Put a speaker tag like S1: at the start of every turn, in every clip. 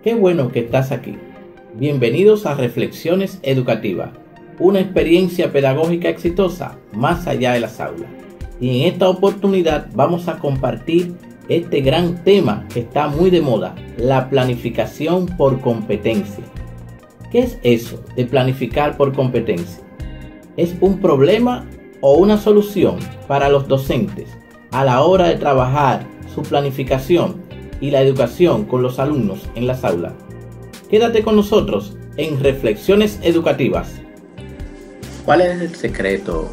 S1: Qué bueno que estás aquí. Bienvenidos a Reflexiones Educativas, una experiencia pedagógica exitosa más allá de las aulas. Y en esta oportunidad vamos a compartir este gran tema que está muy de moda, la planificación por competencia. ¿Qué es eso de planificar por competencia? ¿Es un problema o una solución para los docentes a la hora de trabajar su planificación y la educación con los alumnos en las aulas? Quédate con nosotros en Reflexiones Educativas. ¿Cuál es el secreto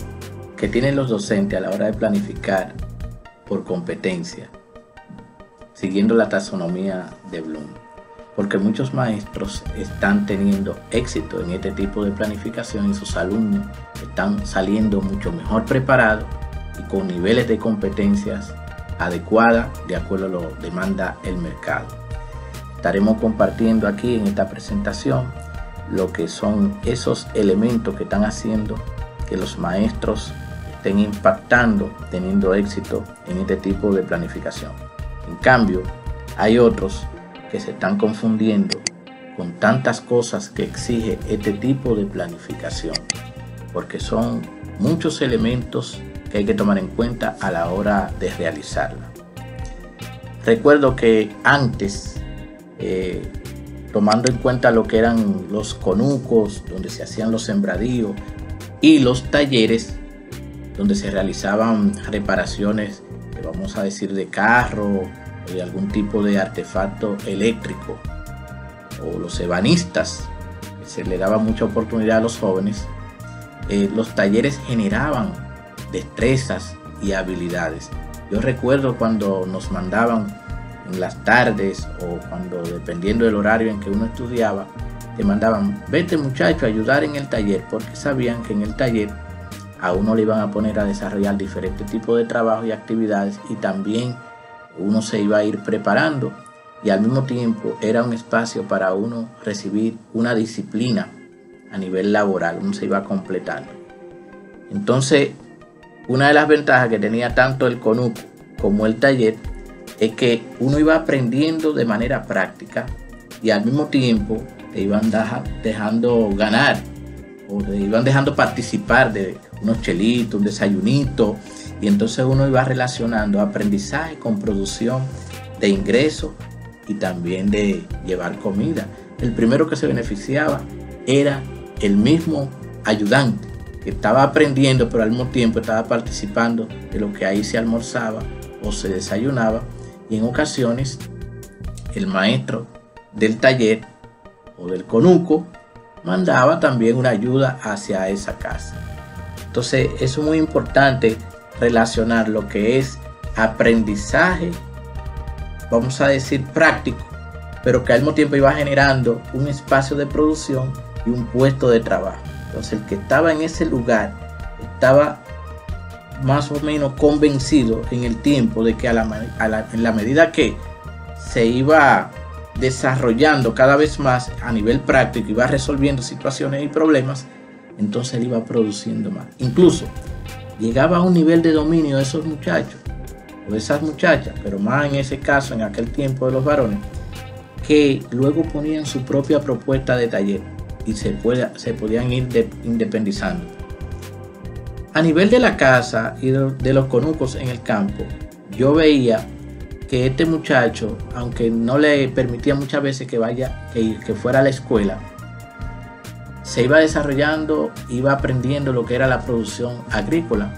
S1: que tienen los docentes a la hora de planificar por competencia, siguiendo la taxonomía de Bloom? Porque muchos maestros están teniendo éxito en este tipo de planificación y sus alumnos están saliendo mucho mejor preparados y con niveles de competencias adecuada de acuerdo a lo que demanda el mercado. Estaremos compartiendo aquí en esta presentación lo que son esos elementos que están haciendo que los maestros estén impactando, teniendo éxito en este tipo de planificación. En cambio, hay otros que se están confundiendo con tantas cosas que exige este tipo de planificación, porque son muchos elementos que hay que tomar en cuenta a la hora de realizarla. Recuerdo que antes, tomando en cuenta lo que eran los conucos, donde se hacían los sembradíos, y los talleres, donde se realizaban reparaciones, vamos a decir, de carro o de algún tipo de artefacto eléctrico, o los ebanistas, que se le daba mucha oportunidad a los jóvenes. Los talleres generaban destrezas y habilidades. Yo recuerdo cuando nos mandaban en las tardes o cuando, dependiendo del horario en que uno estudiaba, te mandaban: vete muchacho a ayudar en el taller, porque sabían que en el taller a uno le iban a poner a desarrollar diferentes tipos de trabajo y actividades, y también uno se iba a ir preparando, y al mismo tiempo era un espacio para uno recibir una disciplina a nivel laboral, uno se iba completando. Entonces, una de las ventajas que tenía tanto el CONUC como el taller es que uno iba aprendiendo de manera práctica y al mismo tiempo te iban dejando ganar o te iban dejando participar de unos chelitos, un desayunito, y entonces uno iba relacionando aprendizaje con producción de ingresos y también de llevar comida. El primero que se beneficiaba era el mismo ayudante, que estaba aprendiendo, pero al mismo tiempo estaba participando de lo que ahí se almorzaba o se desayunaba, y en ocasiones el maestro del taller o del conuco mandaba también una ayuda hacia esa casa. Entonces es muy importante relacionar lo que es aprendizaje, vamos a decir práctico, pero que al mismo tiempo iba generando un espacio de producción y un puesto de trabajo. Entonces el que estaba en ese lugar estaba más o menos convencido en el tiempo de que en la medida que se iba desarrollando cada vez más a nivel práctico, iba resolviendo situaciones y problemas, entonces él iba produciendo más. Incluso llegaba a un nivel de dominio de esos muchachos o de esas muchachas, pero más en ese caso, en aquel tiempo de los varones, que luego ponían su propia propuesta de taller y se podían ir independizando. A nivel de la casa y de los conucos en el campo, yo veía que este muchacho, aunque no le permitía muchas veces que fuera a la escuela, se iba desarrollando, iba aprendiendo lo que era la producción agrícola,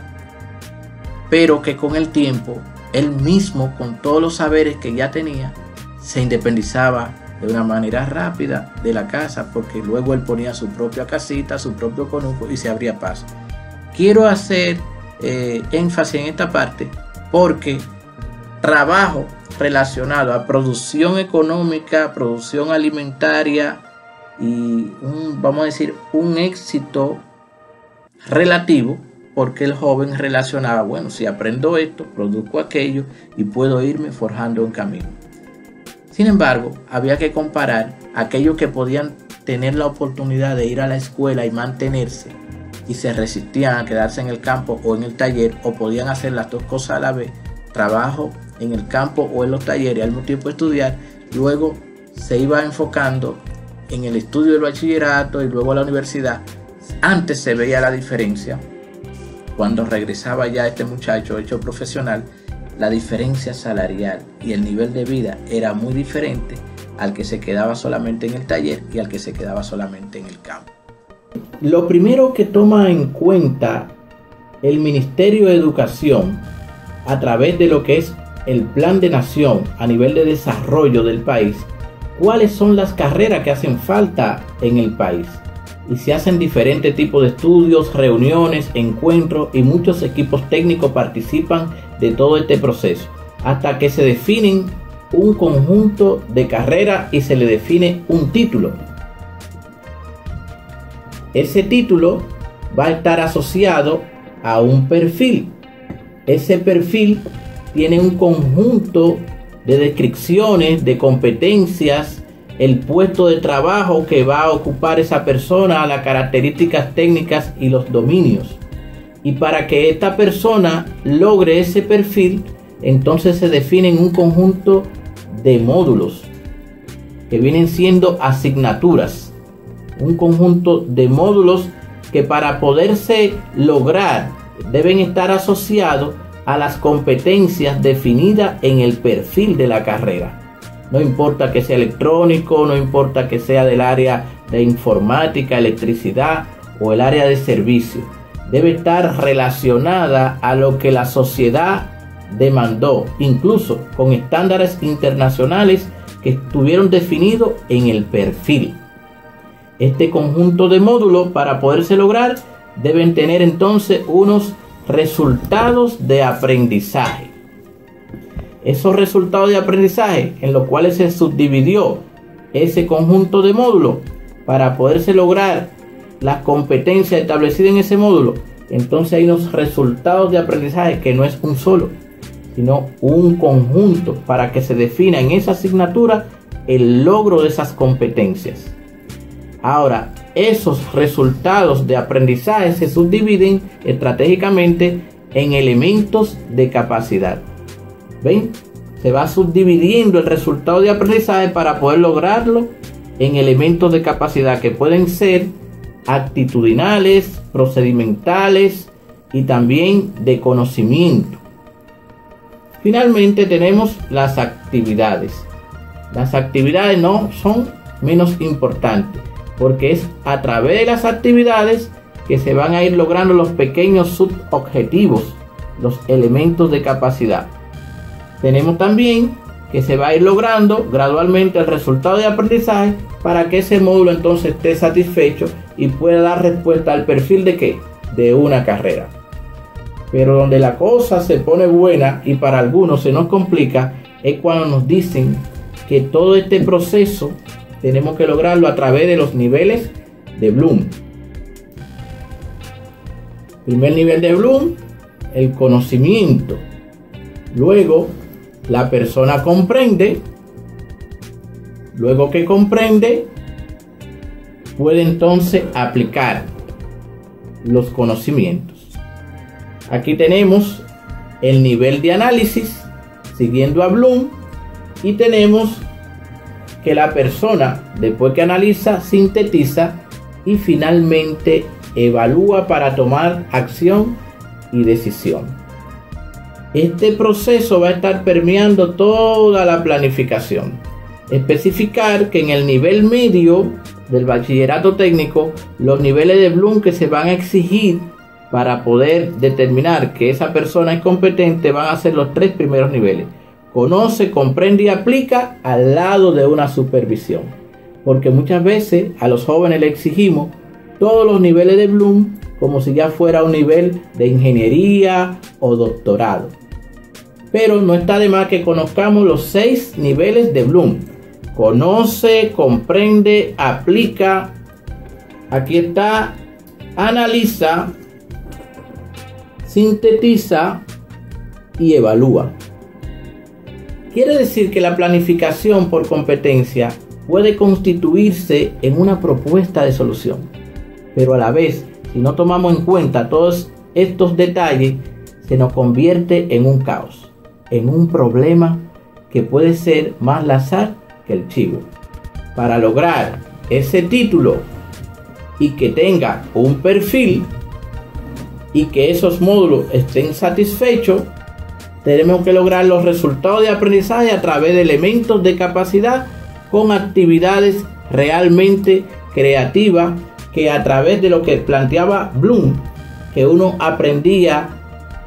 S1: pero que con el tiempo, él mismo, con todos los saberes que ya tenía, se independizaba de una manera rápida de la casa, porque luego él ponía su propia casita, su propio conuco, y se abría paso. Quiero hacer énfasis en esta parte porque trabajo relacionado a producción económica, producción alimentaria y vamos a decir un éxito relativo, porque el joven relacionaba: bueno, si aprendo esto, produzco aquello y puedo irme forjando un camino. Sin embargo, había que comparar aquellos que podían tener la oportunidad de ir a la escuela y mantenerse y se resistían a quedarse en el campo o en el taller, o podían hacer las dos cosas a la vez, trabajo en el campo o en los talleres, al mismo tiempo estudiar. Luego se iba enfocando en el estudio del bachillerato y luego a la universidad. Antes se veía la diferencia. Cuando regresaba ya este muchacho hecho profesional, la diferencia salarial y el nivel de vida era muy diferente al que se quedaba solamente en el taller y al que se quedaba solamente en el campo. Lo primero que toma en cuenta el Ministerio de Educación a través de lo que es el Plan de Nación a nivel de desarrollo del país, cuáles son las carreras que hacen falta en el país. Y se hacen diferentes tipos de estudios, reuniones, encuentros, y muchos equipos técnicos participan de todo este proceso hasta que se definen un conjunto de carreras y se le define un título. Ese título va a estar asociado a un perfil. Ese perfil tiene un conjunto de descripciones, de competencias, el puesto de trabajo que va a ocupar esa persona, las características técnicas y los dominios. Y para que esta persona logre ese perfil, entonces se definen un conjunto de módulos que vienen siendo asignaturas. Un conjunto de módulos que para poderse lograr deben estar asociados a las competencias definidas en el perfil de la carrera. No importa que sea electrónico, no importa que sea del área de informática, electricidad o el área de servicio. Debe estar relacionada a lo que la sociedad demandó, incluso con estándares internacionales que estuvieron definidos en el perfil. Este conjunto de módulos, para poderse lograr, deben tener entonces unos resultados de aprendizaje. Esos resultados de aprendizaje en los cuales se subdividió ese conjunto de módulos para poderse lograr las competencias establecidas en ese módulo, entonces hay unos resultados de aprendizaje que no es un solo, sino un conjunto para que se defina en esa asignatura el logro de esas competencias. Ahora, esos resultados de aprendizaje se subdividen estratégicamente en elementos de capacidad. ¿Ven? Se va subdividiendo el resultado de aprendizaje para poder lograrlo en elementos de capacidad que pueden ser actitudinales, procedimentales y también de conocimiento. Finalmente tenemos las actividades. Las actividades no son menos importantes, porque es a través de las actividades que se van a ir logrando los pequeños subobjetivos, los elementos de capacidad. Tenemos también que se va a ir logrando gradualmente el resultado de aprendizaje para que ese módulo entonces esté satisfecho y pueda dar respuesta al perfil de ¿qué? De una carrera. Pero donde la cosa se pone buena y para algunos se nos complica es cuando nos dicen que todo este proceso tenemos que lograrlo a través de los niveles de Bloom. Primer nivel de Bloom, el conocimiento. Luego, la persona comprende. Luego que comprende, puede entonces aplicar los conocimientos. Aquí tenemos el nivel de análisis, siguiendo a Bloom, y tenemos que la persona, después que analiza, sintetiza y finalmente evalúa para tomar acción y decisión. Este proceso va a estar permeando toda la planificación. Especificar que en el nivel medio del bachillerato técnico, los niveles de Bloom que se van a exigir para poder determinar que esa persona es competente van a ser los 3 primeros niveles. Conoce, comprende y aplica al lado de una supervisión. Porque muchas veces a los jóvenes le exigimos todos los niveles de Bloom como si ya fuera un nivel de ingeniería o doctorado. Pero no está de más que conozcamos los 6 niveles de Bloom. Conoce, comprende, aplica. Aquí está, analiza, sintetiza y evalúa. Quiere decir que la planificación por competencia puede constituirse en una propuesta de solución, pero a la vez, si no tomamos en cuenta todos estos detalles, se nos convierte en un caos, en un problema que puede ser más lazar que el chivo. para lograr ese título y que tenga un perfil y que esos módulos estén satisfechos, tenemos que lograr los resultados de aprendizaje a través de elementos de capacidad con actividades realmente creativas, que a través de lo que planteaba Bloom, que uno aprendía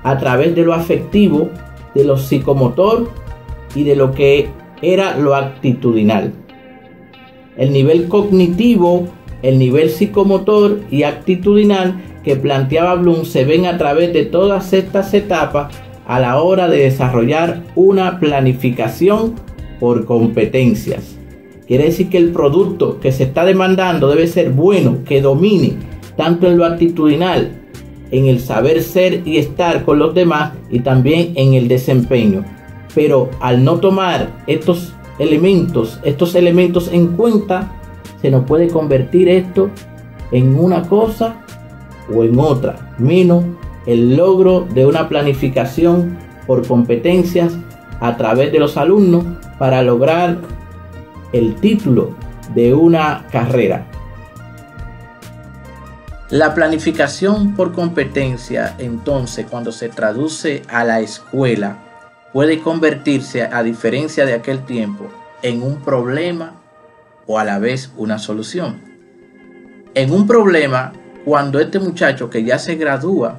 S1: a través de lo afectivo, de lo psicomotor y de lo que era lo actitudinal. El nivel cognitivo, el nivel psicomotor y actitudinal que planteaba Bloom se ven a través de todas estas etapas a la hora de desarrollar una planificación por competencias. Quiere decir que el producto que se está demandando debe ser bueno, que domine tanto en lo actitudinal, en el saber ser y estar con los demás, y también en el desempeño. Pero al no tomar estos elementos en cuenta, se nos puede convertir esto en una cosa o en otra, menos el logro de una planificación por competencias a través de los alumnos para lograr el título de una carrera. La planificación por competencia, entonces, cuando se traduce a la escuela, puede convertirse, a diferencia de aquel tiempo, en un problema o a la vez una solución. En un problema, cuando este muchacho que ya se gradúa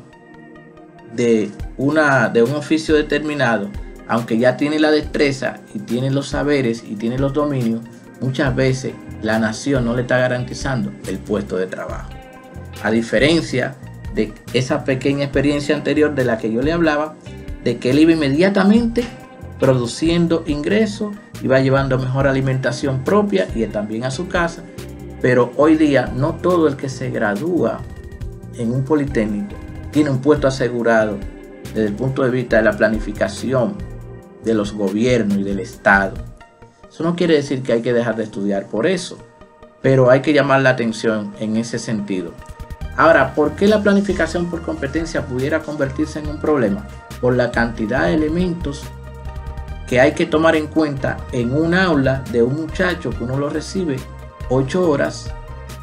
S1: de un oficio determinado, aunque ya tiene la destreza y tiene los saberes y tiene los dominios, muchas veces la nación no le está garantizando el puesto de trabajo. A diferencia de esa pequeña experiencia anterior de la que yo le hablaba, de que él iba inmediatamente produciendo ingresos, iba llevando mejor alimentación propia y también a su casa. Pero hoy día no todo el que se gradúa en un politécnico tiene un puesto asegurado desde el punto de vista de la planificación de los gobiernos y del Estado. Eso no quiere decir que hay que dejar de estudiar por eso, pero hay que llamar la atención en ese sentido. Ahora, ¿por qué la planificación por competencia pudiera convertirse en un problema? Por la cantidad de elementos que hay que tomar en cuenta en un aula de un muchacho que uno lo recibe 8 horas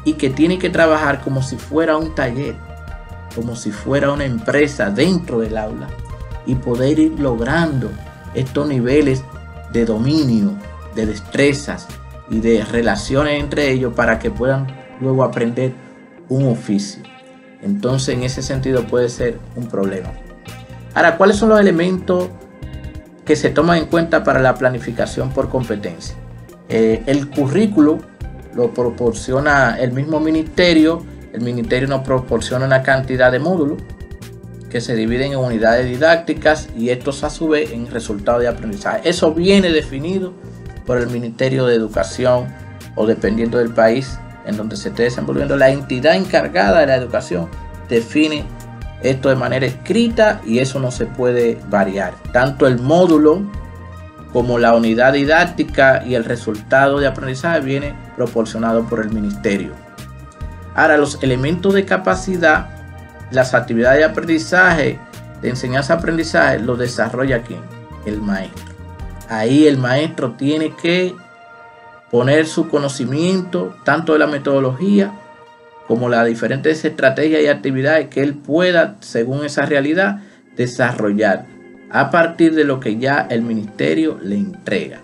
S1: y que tiene que trabajar como si fuera un taller, como si fuera una empresa dentro del aula, y poder ir logrando estos niveles de dominio, de destrezas y de relaciones entre ellos para que puedan luego aprender un oficio. Entonces, en ese sentido puede ser un problema. Ahora, ¿cuáles son los elementos que se toman en cuenta para la planificación por competencia? El currículo lo proporciona el mismo ministerio. El ministerio nos proporciona una cantidad de módulos que se dividen en unidades didácticas y estos a su vez en resultados de aprendizaje. Eso viene definido por el Ministerio de Educación, o dependiendo del país en donde se esté desenvolviendo, la entidad encargada de la educación define esto de manera escrita y eso no se puede variar. Tanto el módulo como la unidad didáctica y el resultado de aprendizaje viene proporcionado por el ministerio. Ahora, los elementos de capacidad, las actividades de aprendizaje, de enseñanza-aprendizaje, los desarrolla ¿quién? El maestro. Ahí el maestro tiene que poner su conocimiento tanto de la metodología como las diferentes estrategias y actividades que él pueda, según esa realidad, desarrollar a partir de lo que ya el ministerio le entrega.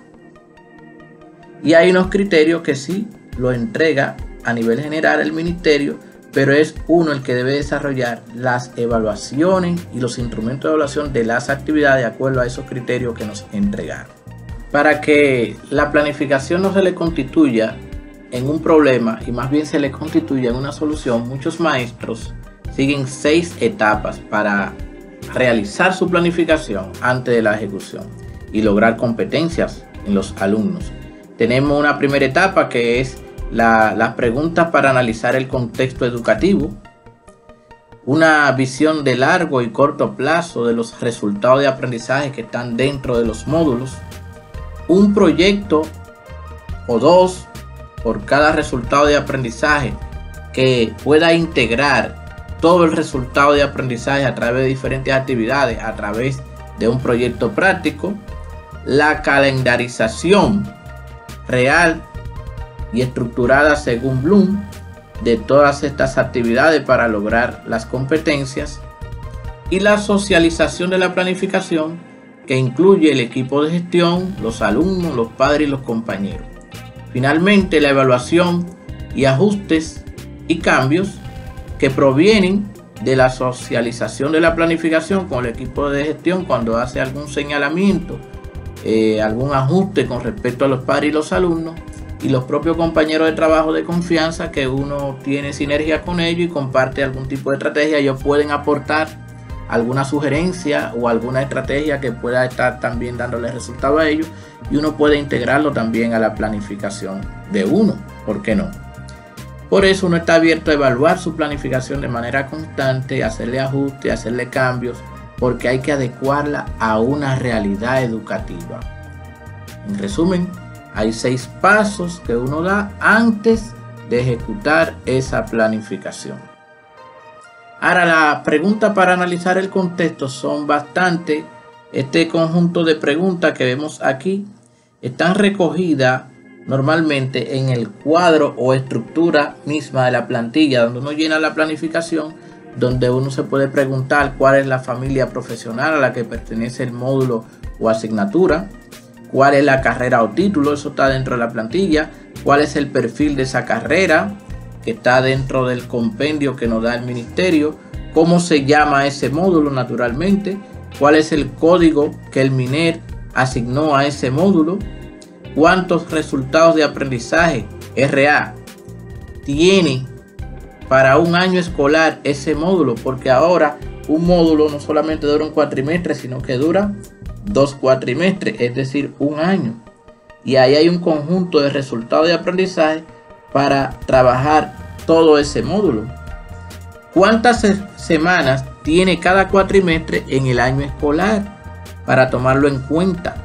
S1: Y hay unos criterios que sí lo entrega a nivel general el ministerio, pero es uno el que debe desarrollar las evaluaciones y los instrumentos de evaluación de las actividades de acuerdo a esos criterios que nos entregaron. Para que la planificación no se le constituya en un problema y más bien se le constituya en una solución, muchos maestros siguen 6 etapas para realizar su planificación antes de la ejecución y lograr competencias en los alumnos. Tenemos una primera etapa que es las preguntas para analizar el contexto educativo, una visión de largo y corto plazo de los resultados de aprendizaje que están dentro de los módulos, un proyecto o 2 por cada resultado de aprendizaje que pueda integrar todo el resultado de aprendizaje a través de diferentes actividades, a través de un proyecto práctico, la calendarización real y estructurada según Bloom de todas estas actividades para lograr las competencias, y la socialización de la planificación, que incluye el equipo de gestión, los alumnos, los padres y los compañeros. Finalmente, la evaluación y ajustes y cambios que provienen de la socialización de la planificación con el equipo de gestión cuando hace algún señalamiento, algún ajuste con respecto a los padres y los alumnos, y los propios compañeros de trabajo de confianza que uno tiene sinergia con ellos y comparte algún tipo de estrategia. Ellos pueden aportar alguna sugerencia o alguna estrategia que pueda estar también dándole resultado a ellos, y uno puede integrarlo también a la planificación de uno, ¿por qué no? Por eso uno está abierto a evaluar su planificación de manera constante, hacerle ajustes, hacerle cambios, porque hay que adecuarla a una realidad educativa. En resumen, hay 6 pasos que uno da antes de ejecutar esa planificación. Ahora, la pregunta para analizar el contexto son bastante. Este conjunto de preguntas que vemos aquí están recogidas normalmente en el cuadro o estructura misma de la plantilla, donde uno llena la planificación, donde uno se puede preguntar cuál es la familia profesional a la que pertenece el módulo o asignatura, cuál es la carrera o título, eso está dentro de la plantilla, cuál es el perfil de esa carrera, que está dentro del compendio que nos da el ministerio, cómo se llama ese módulo naturalmente, cuál es el código que el MINER asignó a ese módulo, cuántos resultados de aprendizaje RA tiene para un año escolar ese módulo, porque ahora un módulo no solamente dura un cuatrimestre, sino que dura 2 cuatrimestres, es decir, un año. Y ahí hay un conjunto de resultados de aprendizaje para trabajar todo ese módulo. ¿Cuántas semanas tiene cada cuatrimestre en el año escolar? Para tomarlo en cuenta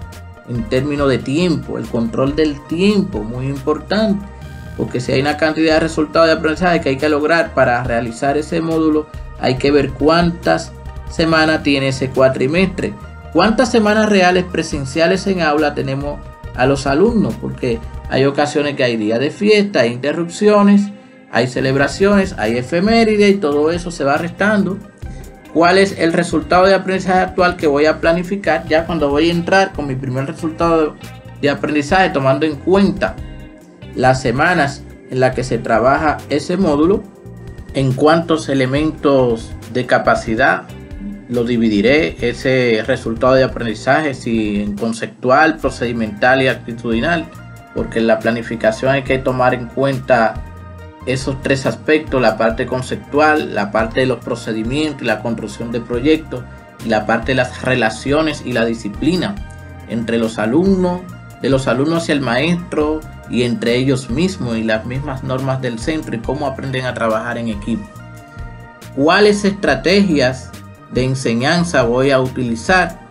S1: en términos de tiempo, el control del tiempo, muy importante, porque si hay una cantidad de resultados de aprendizaje que hay que lograr para realizar ese módulo, hay que ver cuántas semanas tiene ese cuatrimestre, cuántas semanas reales presenciales en aula tenemos a los alumnos, porque hay ocasiones que hay días de fiesta, hay interrupciones, hay celebraciones, hay efemérides, y todo eso se va restando. ¿Cuál es el resultado de aprendizaje actual que voy a planificar ya cuando voy a entrar con mi primer resultado de aprendizaje, tomando en cuenta las semanas en las que se trabaja ese módulo? En cuántos elementos de capacidad lo dividiré ese resultado de aprendizaje, si en conceptual, procedimental y actitudinal, porque en la planificación hay que tomar en cuenta esos 3 aspectos: la parte conceptual, la parte de los procedimientos y la construcción de proyectos, y la parte de las relaciones y la disciplina entre los alumnos, de los alumnos hacia el maestro y entre ellos mismos, y las mismas normas del centro y cómo aprenden a trabajar en equipo. ¿Cuáles estrategias de enseñanza voy a utilizar?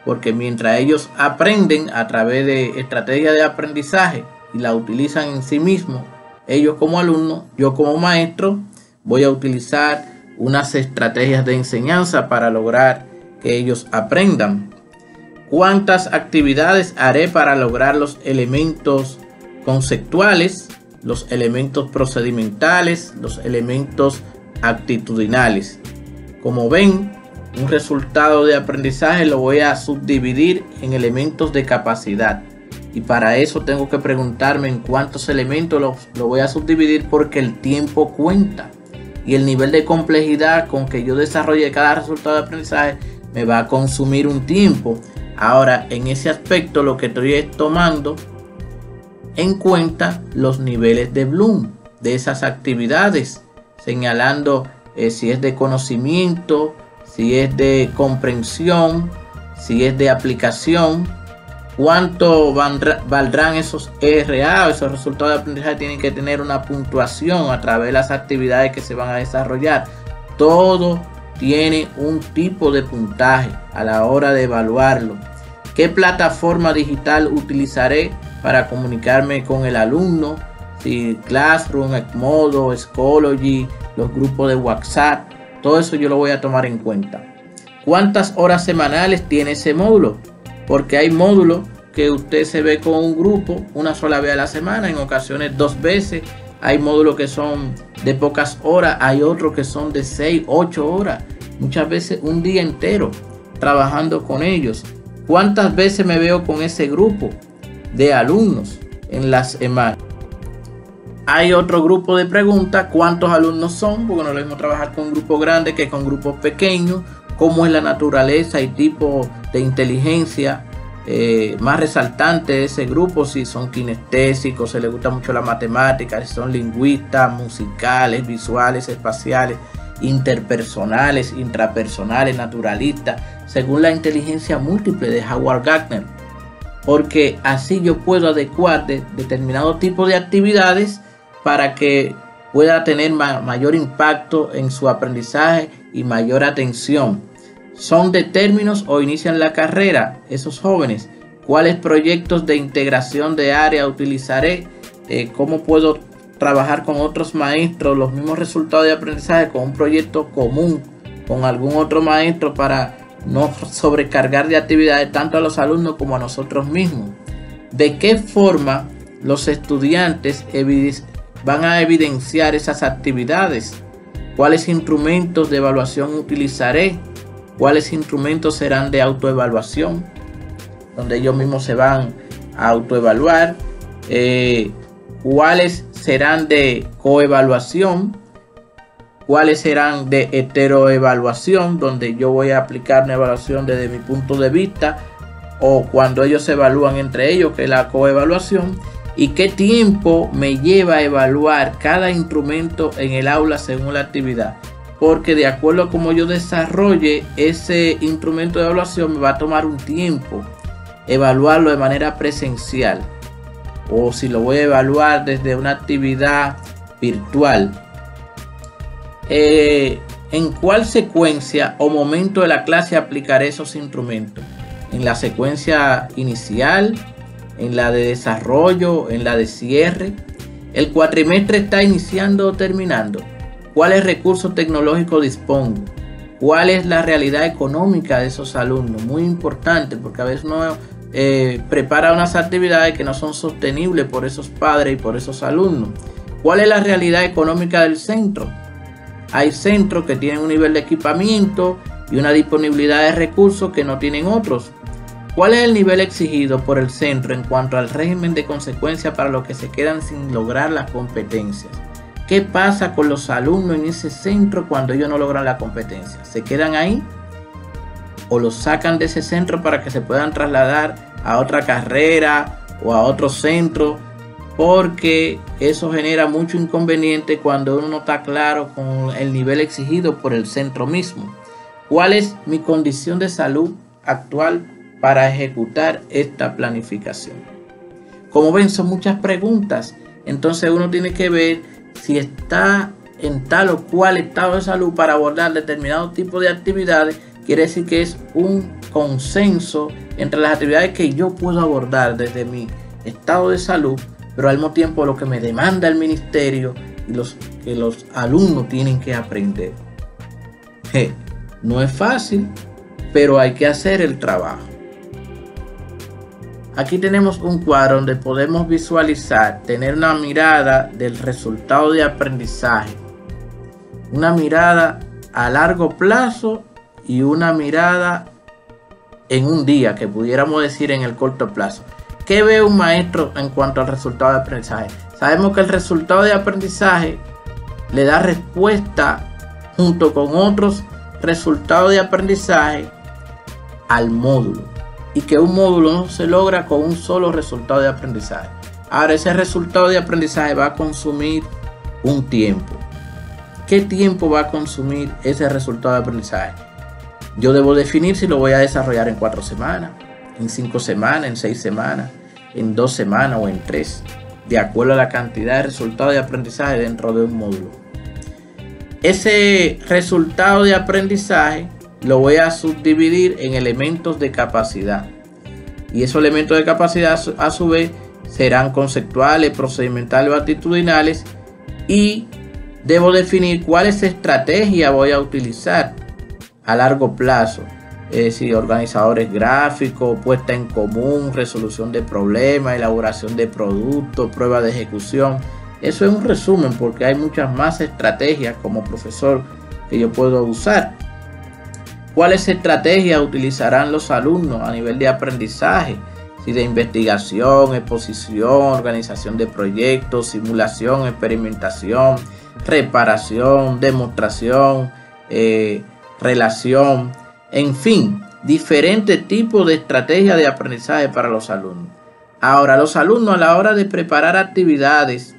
S1: Porque mientras ellos aprenden a través de estrategias de aprendizaje y la utilizan en sí mismos, ellos como alumnos, yo como maestro, voy a utilizar unas estrategias de enseñanza para lograr que ellos aprendan. ¿Cuántas actividades haré para lograr los elementos conceptuales, los elementos procedimentales, los elementos actitudinales? Como ven, un resultado de aprendizaje lo voy a subdividir en elementos de capacidad. Y para eso tengo que preguntarme en cuántos elementos lo voy a subdividir, porque el tiempo cuenta. Y el nivel de complejidad con que yo desarrolle cada resultado de aprendizaje me va a consumir un tiempo. Ahora, en ese aspecto lo que estoy es tomando en cuenta los niveles de Bloom de esas actividades, señalando si es de conocimiento, si es de comprensión, si es de aplicación. ¿Cuánto valdrán esos RA? Esos resultados de aprendizaje tienen que tener una puntuación a través de las actividades que se van a desarrollar. Todo tiene un tipo de puntaje a la hora de evaluarlo. ¿Qué plataforma digital utilizaré para comunicarme con el alumno? Si Classroom, Edmodo, Schoology, los grupos de WhatsApp, todo eso yo lo voy a tomar en cuenta. ¿Cuántas horas semanales tiene ese módulo? Porque hay módulos que usted se ve con un grupo una sola vez a la semana, en ocasiones 2 veces. Hay módulos que son de pocas horas, hay otros que son de 6, 8 horas, muchas veces un día entero trabajando con ellos. ¿Cuántas veces me veo con ese grupo de alumnos en la semana? Hay otro grupo de preguntas: ¿cuántos alumnos son? Porque no es lo mismo trabajar con un grupo grande que con grupos pequeños. ¿Cómo es la naturaleza y tipo de inteligencia más resaltante de ese grupo? Si son kinestésicos, se les gusta mucho la matemática, si son lingüistas, musicales, visuales, espaciales, interpersonales, intrapersonales, naturalistas, según la inteligencia múltiple de Howard Gardner. Porque así yo puedo adecuar determinado tipo de actividades para que pueda tener mayor impacto en su aprendizaje y mayor atención. ¿Son de términos o inician la carrera esos jóvenes? ¿Cuáles proyectos de integración de área utilizaré? ¿Cómo puedo trabajar con otros maestros los mismos resultados de aprendizaje con un proyecto común con algún otro maestro para no sobrecargar de actividades tanto a los alumnos como a nosotros mismos? ¿De qué forma los estudiantes van a evidenciar esas actividades? ¿Cuáles instrumentos de evaluación utilizaré? ¿Cuáles instrumentos serán de autoevaluación, donde ellos mismos se van a autoevaluar? ¿Cuáles serán de coevaluación? ¿Cuáles serán de heteroevaluación, donde yo voy a aplicar una evaluación desde mi punto de vista, o cuando ellos se evalúan entre ellos, que es la coevaluación? ¿Y qué tiempo me lleva a evaluar cada instrumento en el aula según la actividad? Porque de acuerdo a cómo yo desarrolle ese instrumento de evaluación, me va a tomar un tiempo evaluarlo de manera presencial, o si lo voy a evaluar desde una actividad virtual. ¿En cuál secuencia o momento de la clase aplicaré esos instrumentos? ¿En la secuencia inicial? ¿En la de desarrollo? ¿En la de cierre? ¿El cuatrimestre está iniciando o terminando? ¿Cuáles recursos tecnológicos dispongo? ¿Cuál es la realidad económica de esos alumnos? Muy importante, porque a veces uno prepara unas actividades que no son sostenibles por esos padres y por esos alumnos. ¿Cuál es la realidad económica del centro? Hay centros que tienen un nivel de equipamiento y una disponibilidad de recursos que no tienen otros. ¿Cuál es el nivel exigido por el centro en cuanto al régimen de consecuencias para los que se quedan sin lograr las competencias? ¿Qué pasa con los alumnos en ese centro cuando ellos no logran la competencia? ¿Se quedan ahí? ¿O los sacan de ese centro para que se puedan trasladar a otra carrera o a otro centro? Porque eso genera mucho inconveniente cuando uno no está claro con el nivel exigido por el centro mismo. ¿Cuál es mi condición de salud actual para ejecutar esta planificación? Como ven, son muchas preguntas. Entonces uno tiene que ver si está en tal o cual estado de salud para abordar determinado tipo de actividades. Quiere decir que es un consenso entre las actividades que yo puedo abordar desde mi estado de salud, pero al mismo tiempo lo que me demanda el ministerio y que los alumnos tienen que aprender. No es fácil, pero hay que hacer el trabajo. Aquí tenemos un cuadro donde podemos visualizar, tener una mirada del resultado de aprendizaje, una mirada a largo plazo y una mirada en un día, que pudiéramos decir en el corto plazo. ¿Qué ve un maestro en cuanto al resultado de aprendizaje? Sabemos que el resultado de aprendizaje le da respuesta junto con otros resultados de aprendizaje al módulo, y que un módulo no se logra con un solo resultado de aprendizaje. Ahora, ese resultado de aprendizaje va a consumir un tiempo. ¿Qué tiempo va a consumir ese resultado de aprendizaje? Yo debo definir si lo voy a desarrollar en 4 semanas, en 5 semanas, en 6 semanas, en 2 semanas o en 3, de acuerdo a la cantidad de resultados de aprendizaje dentro de un módulo. Ese resultado de aprendizaje lo voy a subdividir en elementos de capacidad, y esos elementos de capacidad a su vez serán conceptuales, procedimentales o actitudinales, y debo definir cuáles estrategias voy a utilizar a largo plazo si organizadores gráficos, puesta en común, resolución de problemas, elaboración de productos, prueba de ejecución. Eso es un resumen, porque hay muchas más estrategias como profesor que yo puedo usar. ¿Cuáles estrategias utilizarán los alumnos a nivel de aprendizaje? Si de investigación, exposición, organización de proyectos, simulación, experimentación, reparación, demostración, relación, en fin, diferentes tipos de estrategias de aprendizaje para los alumnos. Ahora, los alumnos a la hora de preparar actividades,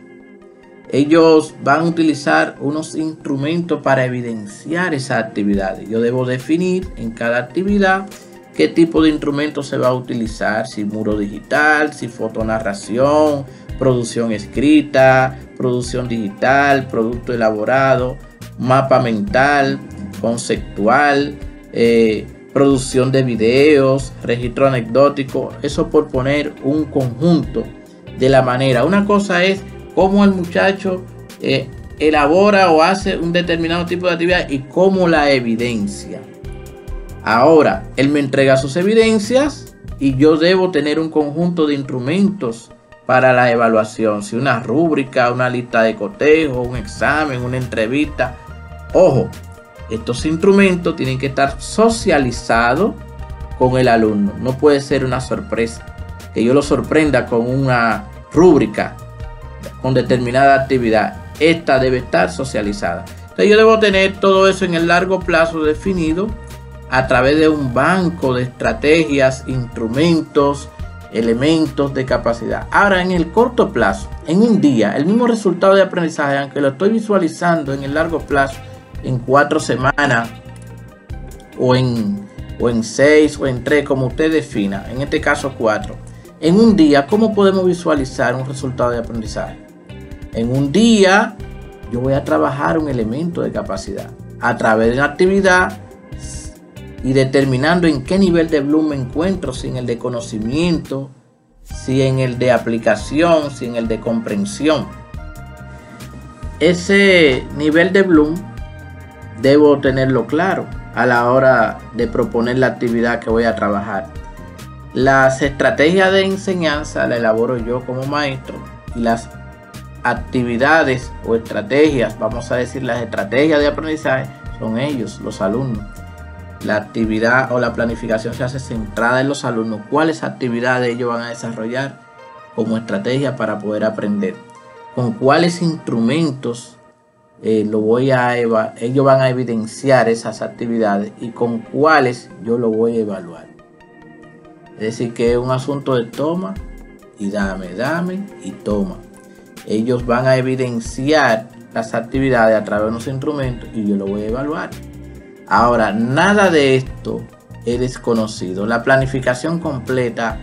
S1: ellos van a utilizar unos instrumentos para evidenciar esas actividades. Yo debo definir en cada actividad qué tipo de instrumento se va a utilizar, si muro digital, si fotonarración, producción escrita, producción digital, producto elaborado, mapa mental, conceptual, producción de videos, registro anecdótico. Eso por poner un conjunto de la manera. Una cosa es cómo el muchacho elabora o hace un determinado tipo de actividad y cómo la evidencia. Ahora, él me entrega sus evidencias y yo debo tener un conjunto de instrumentos para la evaluación. Si una rúbrica, una lista de cotejo, un examen, una entrevista. Ojo, estos instrumentos tienen que estar socializados con el alumno. No puede ser una sorpresa que yo lo sorprenda con una rúbrica con determinada actividad. Esta debe estar socializada. Entonces yo debo tener todo eso en el largo plazo definido a través de un banco de estrategias, instrumentos, elementos de capacidad. Ahora, en el corto plazo, en un día, el mismo resultado de aprendizaje, aunque lo estoy visualizando en el largo plazo, en 4 semanas, o en 6, o en 3, como usted defina, en este caso 4. En un día, ¿cómo podemos visualizar un resultado de aprendizaje? En un día, yo voy a trabajar un elemento de capacidad a través de una actividad y determinando en qué nivel de Bloom me encuentro, si en el de conocimiento, si en el de aplicación, si en el de comprensión. Ese nivel de Bloom debo tenerlo claro a la hora de proponer la actividad que voy a trabajar. Las estrategias de enseñanza las elaboro yo como maestro y las actividades o estrategias, vamos a decir las estrategias de aprendizaje, son ellos, los alumnos. La actividad o la planificación se hace centrada en los alumnos. ¿Cuáles actividades ellos van a desarrollar como estrategia para poder aprender? ¿Con cuáles instrumentos ellos van a evidenciar esas actividades y con cuáles yo lo voy a evaluar? Es decir, que es un asunto de toma y dame y toma. Ellos van a evidenciar las actividades a través de unos instrumentos y yo lo voy a evaluar. Ahora, nada de esto es desconocido. La planificación completa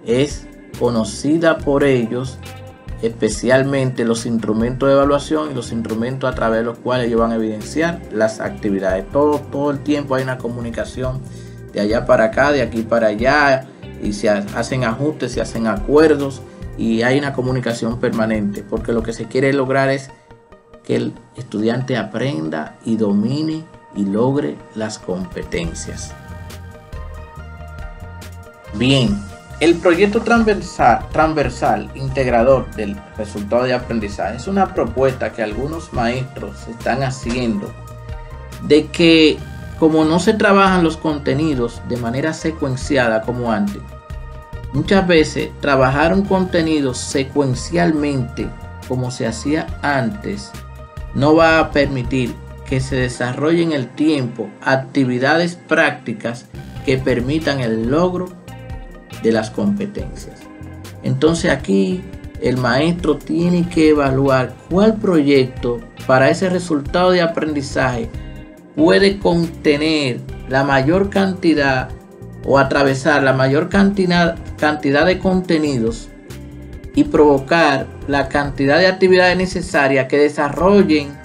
S1: es conocida por ellos, especialmente los instrumentos de evaluación y los instrumentos a través de los cuales ellos van a evidenciar las actividades. Todo el tiempo hay una comunicación de allá para acá, de aquí para allá, y se hacen ajustes, se hacen acuerdos y hay una comunicación permanente, porque lo que se quiere lograr es que el estudiante aprenda y domine y logre las competencias. Bien, el proyecto transversal integrador del resultado de aprendizaje es una propuesta que algunos maestros están haciendo de que, como no se trabajan los contenidos de manera secuenciada como antes, muchas veces trabajar un contenido secuencialmente como se hacía antes no va a permitir que se desarrollen en el tiempo actividades prácticas que permitan el logro de las competencias. Entonces aquí el maestro tiene que evaluar cuál proyecto para ese resultado de aprendizaje puede contener la mayor cantidad o atravesar la mayor cantidad de contenidos y provocar la cantidad de actividades necesarias que desarrollen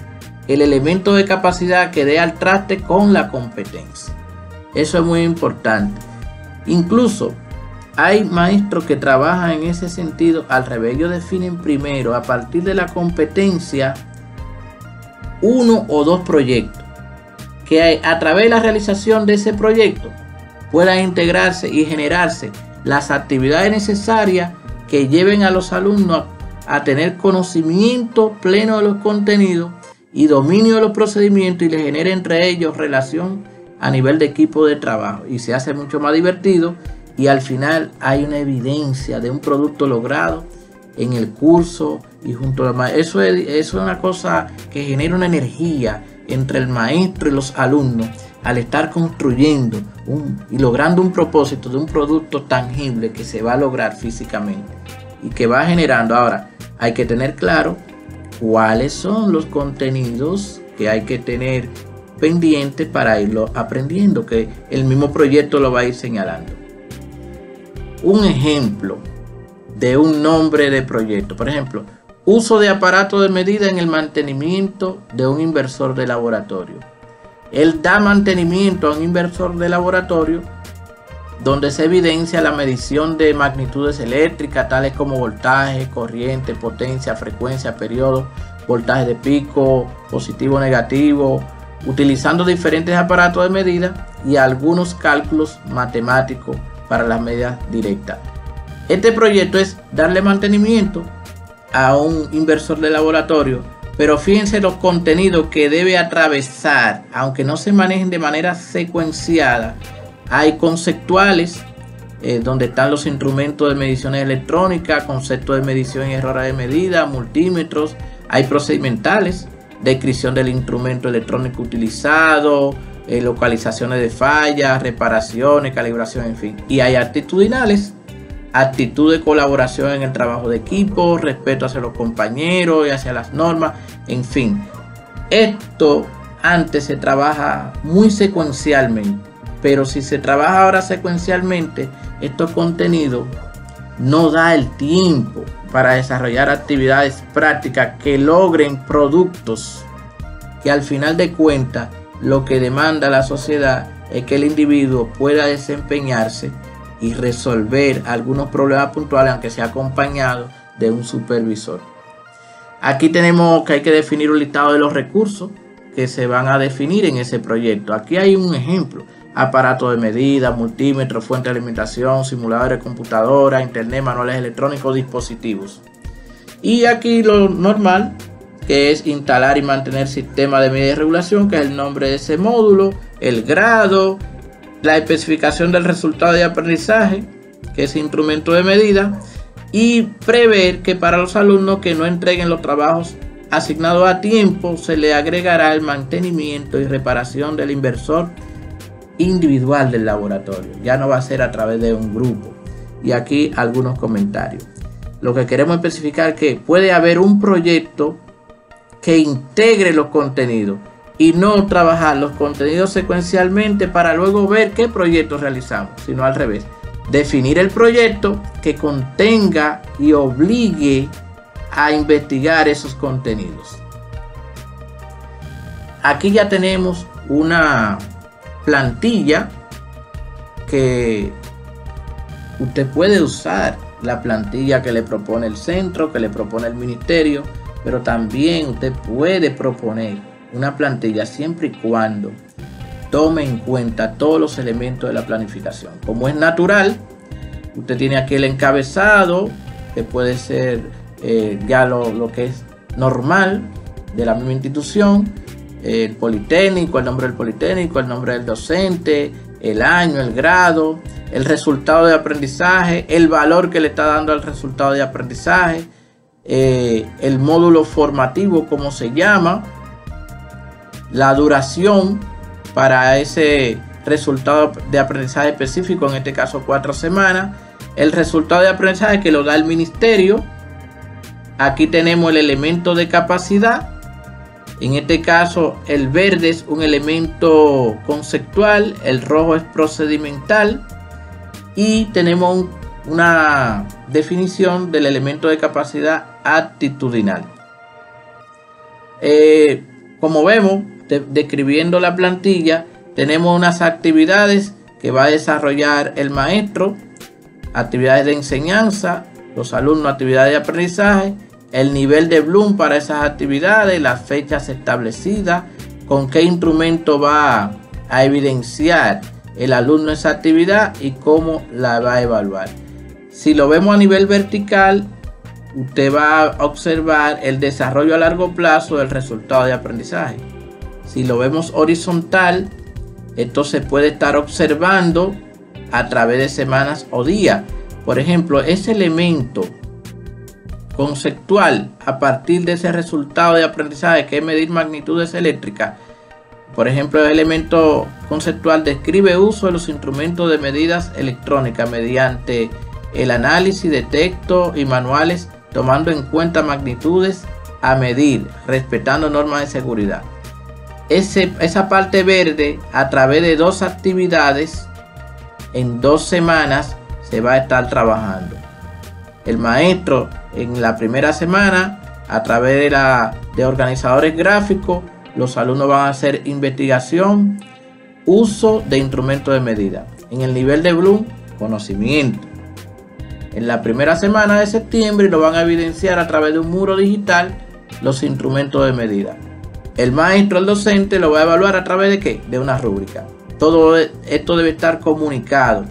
S1: el elemento de capacidad que dé al traste con la competencia. Eso es muy importante. Incluso hay maestros que trabajan en ese sentido al revés. Ellos definen primero, a partir de la competencia, 1 o 2 proyectos, que a través de la realización de ese proyecto puedan integrarse y generarse las actividades necesarias que lleven a los alumnos a tener conocimiento pleno de los contenidos y dominio de los procedimientos, y les genere entre ellos relación a nivel de equipo de trabajo, y se hace mucho más divertido, y al final hay una evidencia de un producto logrado en el curso y junto al maestro. Eso es una cosa que genera una energía entre el maestro y los alumnos al estar construyendo y logrando un propósito de un producto tangible que se va a lograr físicamente y que va generando. Ahora hay que tener claro cuáles son los contenidos que hay que tener pendientes para irlo aprendiendo, que el mismo proyecto lo va a ir señalando. Un ejemplo de un nombre de proyecto, por ejemplo, uso de aparatos de medida en el mantenimiento de un inversor de laboratorio. Él da mantenimiento a un inversor de laboratorio donde se evidencia la medición de magnitudes eléctricas tales como voltaje, corriente, potencia, frecuencia, periodo, voltaje de pico, positivo, negativo, utilizando diferentes aparatos de medida y algunos cálculos matemáticos para las medidas directas. Este proyecto es darle mantenimiento a un inversor de laboratorio, pero fíjense los contenidos que debe atravesar, aunque no se manejen de manera secuenciada. Hay conceptuales, donde están los instrumentos de mediciones electrónicas, conceptos de medición y errores de medida, multímetros. Hay procedimentales, descripción del instrumento electrónico utilizado, localizaciones de fallas, reparaciones, calibración, en fin. Y hay actitudinales, actitud de colaboración en el trabajo de equipo, respeto hacia los compañeros y hacia las normas, en fin. Esto antes se trabaja muy secuencialmente, pero si se trabaja ahora secuencialmente, estos contenidos no da el tiempo para desarrollar actividades prácticas que logren productos que al final de cuentas lo que demanda la sociedad es que el individuo pueda desempeñarse y resolver algunos problemas puntuales, aunque sea acompañado de un supervisor. Aquí tenemos que hay que definir un listado de los recursos que se van a definir en ese proyecto. Aquí hay un ejemplo: aparatos de medida, multímetro, fuente de alimentación, simuladores de computadora, internet, manuales electrónicos, dispositivos. Y aquí lo normal, que es instalar y mantener sistema de medida y regulación, que es el nombre de ese módulo, el grado, la especificación del resultado de aprendizaje, que es instrumento de medida, y prever que para los alumnos que no entreguen los trabajos asignados a tiempo se le agregará el mantenimiento y reparación del inversor individual del laboratorio. Ya no va a ser a través de un grupo. Y aquí algunos comentarios. Lo que queremos especificar es que puede haber un proyecto que integre los contenidos y no trabajar los contenidos secuencialmente para luego ver qué proyecto realizamos, sino al revés. Definir el proyecto que contenga y obligue a investigar esos contenidos. Aquí ya tenemos una plantilla que usted puede usar, la plantilla que le propone el centro, que le propone el ministerio, pero también usted puede proponer una plantilla siempre y cuando tome en cuenta todos los elementos de la planificación. Como es natural, usted tiene aquí el encabezado, que puede ser ya lo que es normal de la misma institución, el politécnico, el nombre del politécnico, el nombre del docente, el año, el grado, el resultado de aprendizaje, el valor que le está dando al resultado de aprendizaje, el módulo formativo, como se llama, la duración para ese resultado de aprendizaje específico, en este caso 4 semanas, el resultado de aprendizaje que lo da el ministerio. Aquí tenemos el elemento de capacidad. En este caso el verde es un elemento conceptual, el rojo es procedimental, y tenemos una definición del elemento de capacidad actitudinal. Como vemos, describiendo la plantilla, tenemos unas actividades que va a desarrollar el maestro, actividades de enseñanza, los alumnos actividades de aprendizaje, el nivel de Bloom para esas actividades, las fechas establecidas, con qué instrumento va a evidenciar el alumno esa actividad y cómo la va a evaluar. Si lo vemos a nivel vertical, usted va a observar el desarrollo a largo plazo del resultado de aprendizaje. Si lo vemos horizontal, esto se puede estar observando a través de semanas o días. Por ejemplo, ese elemento conceptual a partir de ese resultado de aprendizaje, que es medir magnitudes eléctricas. Por ejemplo, el elemento conceptual describe uso de los instrumentos de medidas electrónicas mediante el análisis de texto y manuales, tomando en cuenta magnitudes a medir, respetando normas de seguridad. Esa parte verde, a través de 2 actividades en 2 semanas, se va a estar trabajando. El maestro en la primera semana, a través de organizadores gráficos, los alumnos van a hacer investigación, uso de instrumentos de medida. En el nivel de Bloom, conocimiento. En la primera semana de septiembre lo van a evidenciar a través de un muro digital los instrumentos de medida. El maestro, el docente, lo va a evaluar a través de ¿qué? De una rúbrica. Todo esto debe estar comunicado,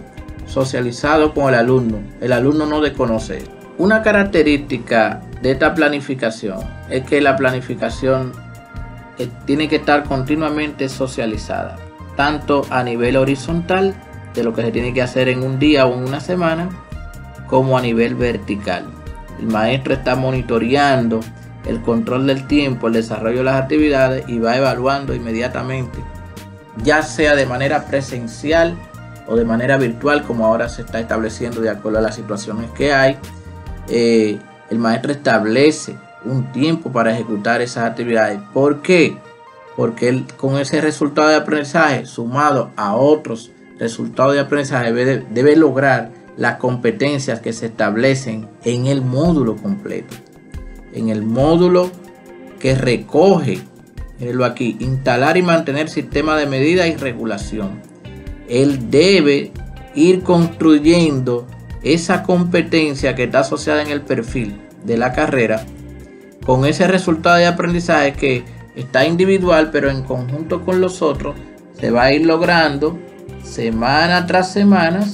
S1: socializado con el alumno. El alumno no desconoce esto. Una característica de esta planificación es que la planificación tiene que estar continuamente socializada, tanto a nivel horizontal, de lo que se tiene que hacer en un día o en una semana, como a nivel vertical. El maestro está monitoreando el control del tiempo, el desarrollo de las actividades y va evaluando inmediatamente, ya sea de manera presencial o de manera virtual, como ahora se está estableciendo de acuerdo a las situaciones que hay. El maestro establece un tiempo para ejecutar esas actividades. ¿Por qué? Porque él, con ese resultado de aprendizaje sumado a otros resultados de aprendizaje, debe lograr las competencias que se establecen en el módulo completo, en el módulo que recoge, mírenlo aquí, instalar y mantener sistemas de medida y regulación. Él debe ir construyendo esa competencia que está asociada en el perfil de la carrera con ese resultado de aprendizaje que está individual, pero en conjunto con los otros se va a ir logrando semana tras semana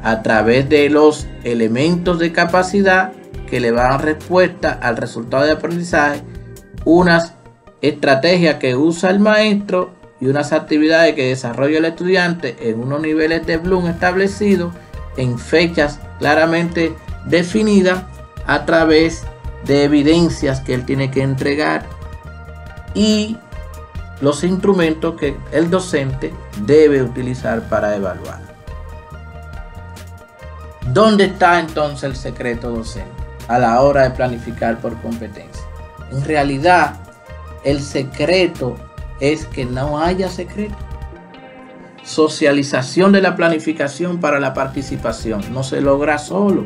S1: a través de los elementos de capacidad que le van a dar respuesta al resultado de aprendizaje, unas estrategias que usa el maestro y unas actividades que desarrolla el estudiante en unos niveles de Bloom establecidos en fechas claramente definidas a través de evidencias que él tiene que entregar y los instrumentos que el docente debe utilizar para evaluar. ¿Dónde está entonces el secreto docente a la hora de planificar por competencia? En realidad, el secreto es que no haya secreto. Socialización de la planificación para la participación no se logra solo.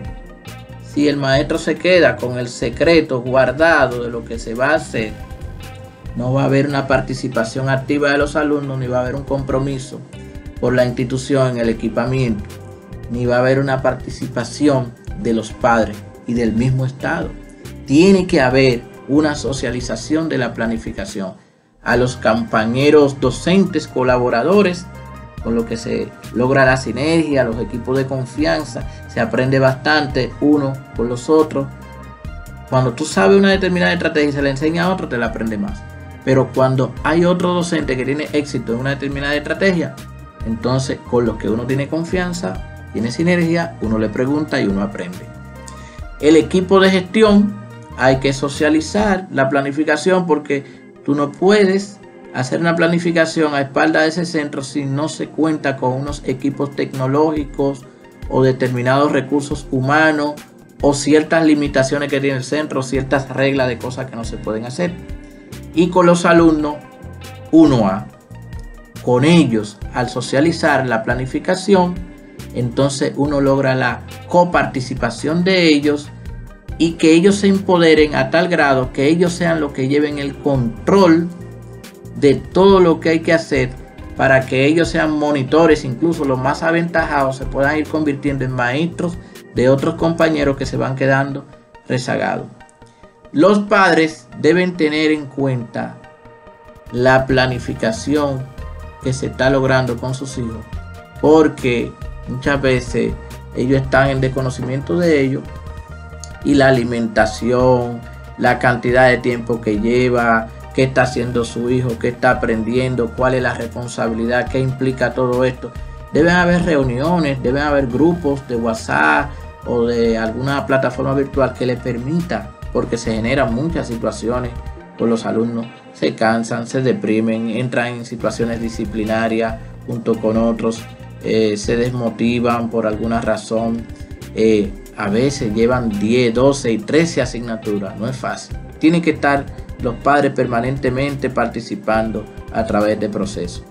S1: Si el maestro se queda con el secreto guardado de lo que se va a hacer, no va a haber una participación activa de los alumnos, ni va a haber un compromiso por la institución en el equipamiento, ni va a haber una participación de los padres y del mismo Estado. Tiene que haber una socialización de la planificación a los compañeros docentes colaboradores, con lo que se logra la sinergia, los equipos de confianza, se aprende bastante uno con los otros. Cuando tú sabes una determinada estrategia y se la enseña a otro, te la aprende más. Pero cuando hay otro docente que tiene éxito en una determinada estrategia, entonces con los que uno tiene confianza, tiene sinergia, uno le pregunta y uno aprende. El equipo de gestión, hay que socializar la planificación, porque tú no puedes hacer una planificación a espaldas de ese centro si no se cuenta con unos equipos tecnológicos o determinados recursos humanos o ciertas limitaciones que tiene el centro, ciertas reglas de cosas que no se pueden hacer. Y con los alumnos, con ellos, al socializar la planificación, entonces uno logra la coparticipación de ellos y que ellos se empoderen a tal grado que ellos sean los que lleven el control de todo lo que hay que hacer, para que ellos sean monitores, incluso los más aventajados se puedan ir convirtiendo en maestros de otros compañeros que se van quedando rezagados. Los padres deben tener en cuenta la planificación que se está logrando con sus hijos, porque muchas veces ellos están en desconocimiento de ello, y la alimentación, la cantidad de tiempo que lleva, qué está haciendo su hijo, qué está aprendiendo, cuál es la responsabilidad, qué implica todo esto. Deben haber reuniones, deben haber grupos de WhatsApp o de alguna plataforma virtual que les permita, porque se generan muchas situaciones con los alumnos, se cansan, se deprimen, entran en situaciones disciplinarias junto con otros, se desmotivan por alguna razón, a veces llevan 10, 12 y 13 asignaturas, no es fácil. Tienen que estar los padres permanentemente participando a través del proceso.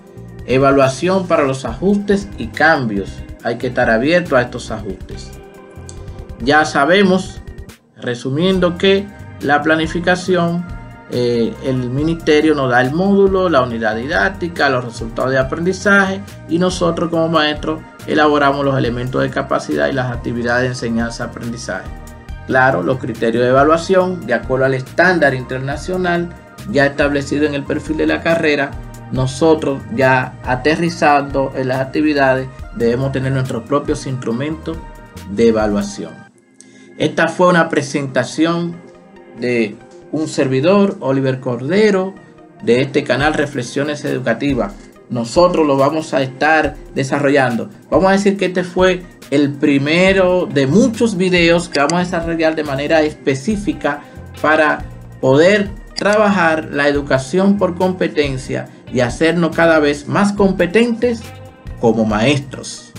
S1: Evaluación para los ajustes y cambios. Hay que estar abierto a estos ajustes. Ya sabemos, resumiendo, que la planificación, el ministerio nos da el módulo, la unidad didáctica, los resultados de aprendizaje, y nosotros como maestros elaboramos los elementos de capacidad y las actividades de enseñanza-aprendizaje. Claro, los criterios de evaluación, de acuerdo al estándar internacional ya establecido en el perfil de la carrera, nosotros ya aterrizando en las actividades debemos tener nuestros propios instrumentos de evaluación. Esta fue una presentación de un servidor, Oliver Cordero, de este canal Reflexiones Educativas. Nosotros lo vamos a estar desarrollando. Vamos a decir que este fue el primero de muchos videos que vamos a desarrollar de manera específica para poder trabajar la educación por competencia y hacernos cada vez más competentes como maestros.